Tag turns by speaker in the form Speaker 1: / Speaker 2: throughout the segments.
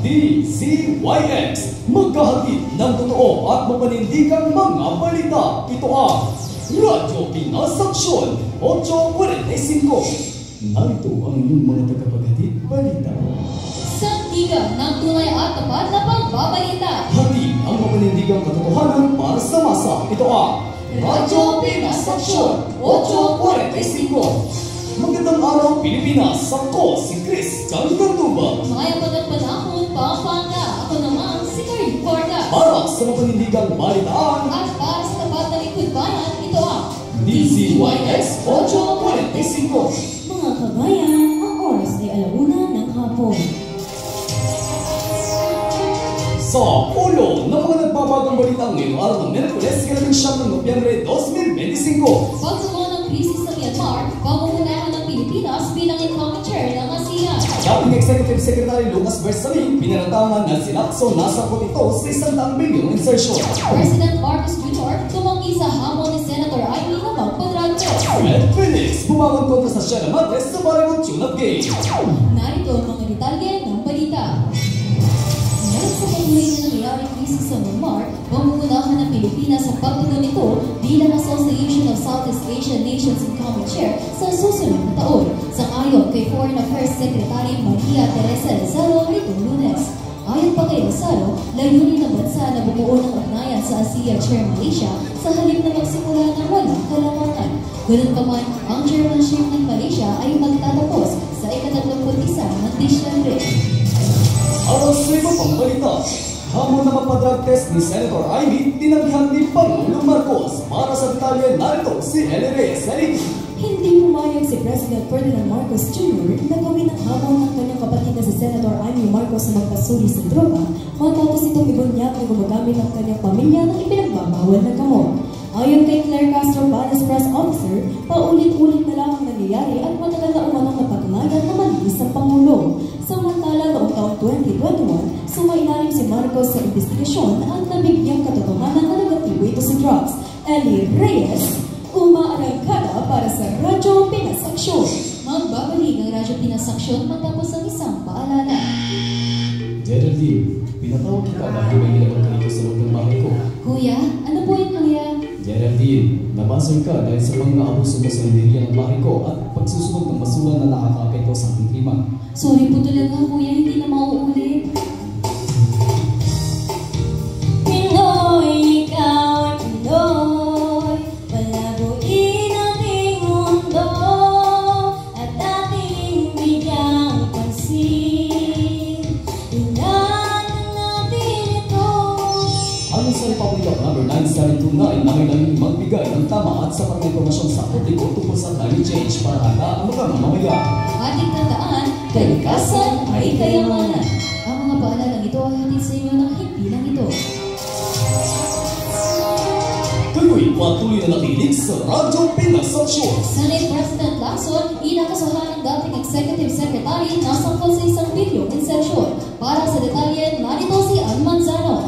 Speaker 1: DZYX, maghahatid ng totoo at mapanindigang mga balita. Ito ang Radyo Pinas Aksyon 845. Narito ang inyong mga tagapaghatid balita.
Speaker 2: Sandigan ng tunay at tapat na pagbabalita.
Speaker 1: Hatid ang mapanindigang katotohanan para sa masa. Ito ang Radyo Pinas Aksyon 845. Magandang araw Pilipinas, ako si Christian Gantuba.
Speaker 2: Mga pagpanahon, Pampanga, ako naman si Karin Corda.
Speaker 1: Para sa mapanindigang balitaan
Speaker 2: At para sa tapat na likod bayan, ito ang
Speaker 1: DZYX 845.
Speaker 2: Mga kabayan, ang oras ay alauna ng hapon.
Speaker 1: Sa ulo ng mga nagbabagang balita ngayong araw ng Miyerkules, ika-9 ng Nobyembre 2025.
Speaker 2: Pagtugon ng krisis sa Myanmar, pangungunahan ng Pilipinas bilang incoming chair ng ASEAN.
Speaker 1: Dating Executive Secretary Lucas Bersamin, pinaratangan na sinakso nasa ito sa 100 bilyong insertion.
Speaker 2: President Marcos Jr. tumanggi sa hamon ni Senator Amy na magpadragto.
Speaker 1: Red Phoenix, bumagon kontra sa Sierra Madre sa Barangay Tune-Up Game.
Speaker 2: Narito ang mga detalye ng balita. Dahil sa patuloy na nangyayaring krisis sa Myanmar, pangungunahan ng Pilipinas ang pagtugon nito bilang Association of Southeast Asian Nations Incoming Chair sa susunod na taon. Sangayon kay Foreign Affairs Secretary Maria Teresa Lazaro nitong Lunes. Ayon pa kay Lazaro, layunin ng bansa na bumuo ng ugnayan sa ASEAN Chair Malaysia sa halip na magsimula ng walang kalamangan. Ganun pa man, ang chairmanship ng Malaysia ay magtatapos sa ika-31 ng Disyembre.
Speaker 1: Aral sa iba pang balita, hamon na mapadrag test ni Senator Amy, tinanggihan ni Pangulong Marcos. Para sa detalye, narito si Eli Reyes.
Speaker 3: Hindi pumayag si President Ferdinand Marcos Jr. na gawin ang hamon ng kanyang kapatid na si Senator Amy Marcos na magpasuri sa droga matapos itong ibunyag na gumagamit ng kanyang pamilya ng ipinagbabawal na gamot. Ayon kay Claire Castro, Vice Press Officer, paulit-ulit na lang ang nangyayari at matagal na umanong napatunayan na malinis ang Pangulo. Samantala noong taong 2021, sumailalim si Marcos sa investigasyon at nabigyang katotohanan na negatibo ito sa drugs. Eli Reyes, umaarangkada para sa Radyo Pinas Aksyon.
Speaker 2: Magbabalik ang Radyo Pinas Aksyon matapos ang isang paalala.
Speaker 1: Geraldine, pinatawag kita dahil may nilabag ka dito sa loob ng bahay ko.
Speaker 2: Kuya, ano po yung kuya?
Speaker 1: Geraldine, nabasol ka dahil sa mga abuso mo sa interior ng bahay ko at pagsusunod ng basura na nakakaapekto sa aking klima.
Speaker 2: Sorry po talaga kuya, hindi na mauulit.
Speaker 3: Pinoy, ikaw ay Pinoy, palaguin ang ating mundo at ating bigyang pansin. Ilan natin ito.
Speaker 1: Ayon sa Republic of Number 9729, nangailangan magbigay ng tama at sapat na impormasyon sa publiko tungkol sa climate change para handa ang mga mamamayan.
Speaker 2: Ating tandaan, kalikasan ay kayamanan. Ang mga paalalang ito ay hatid sa inyo ng hindi lang ito.
Speaker 1: Kayo'y patuloy na nakinig sa Radyo Pinas Aksyon.
Speaker 2: Senate President Lacson, inakasahan ng dating Executive Secretary na sangkot sa 1 bilyong insertion. Para sa detalye, narito si Ann Manzano.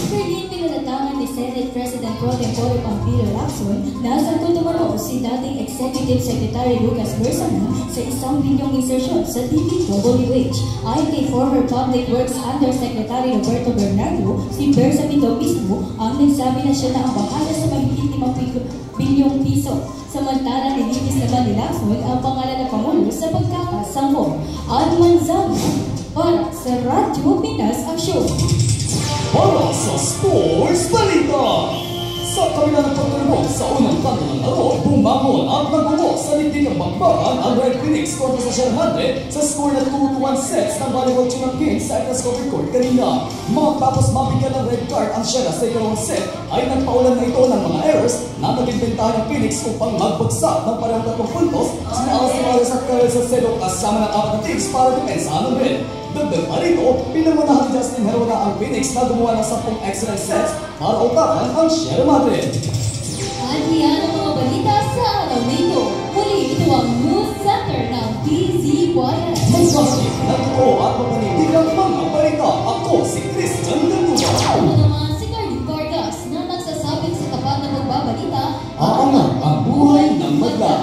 Speaker 3: Hindi pinalatangan ni Senate President Pro Tempore Pampilo Lacson na sangkot umano si dating Executive Secretary Lucas Bersamin sa 1 bilyong insertion sa DPWH. Ayon kay former Public Works Undersecretary Roberto Bernardo, si Bersamin daw mismo ang nagsabi na siya na ang bahala sa mahigit 5 bilyong piso. Samantala, nilinis naman ni Lacson ang pangalan ng Pangulo sa pagkakasangko. Ann Manzano para sa Radyo Pinas Aksyon.
Speaker 1: Para sa Sports Balita! Sa kabila ng pagtulog sa unang kanto ng laro, bumangon at nagubo sa ligdig ng bakbakan ang Red Phoenix kontra sa Sierra Madre sa score na 2-1 sets ng Volleyball Tune-Up Game sa Eclascopic Court kanina. Matapos mabigyan ng red card ang Sierra sa ikalawang set, ay nagpaulan na ito ng mga errors na naging bentahan ng Phoenix upang magbagsak ng parang 3 puntos sina Alcimares at Karel Salcedo kasama ng 4 na teams para depensahan ng red. Dagdag pa rito, pinamanahan ni Justin Herona ang Phoenix na gumawa ng 10 excellent sets para utakan ang Sierra Madre.
Speaker 2: At yan ang mga balita sa araw nito. Muli, ito ang News Center ng DZYX.
Speaker 1: Magkakasip na totoo at mapanindigang mga balita. Ako si Christian Gantuba.
Speaker 2: Ako naman si Karin Vargas na nagsasabing sa tapat na magbabalita,
Speaker 1: aangat ang buhay ng madla.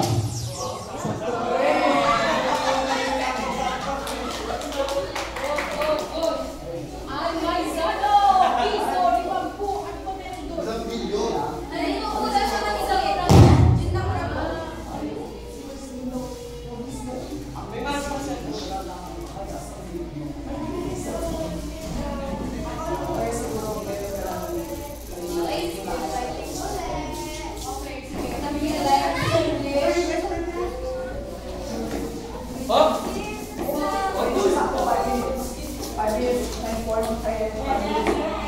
Speaker 4: my form of identity.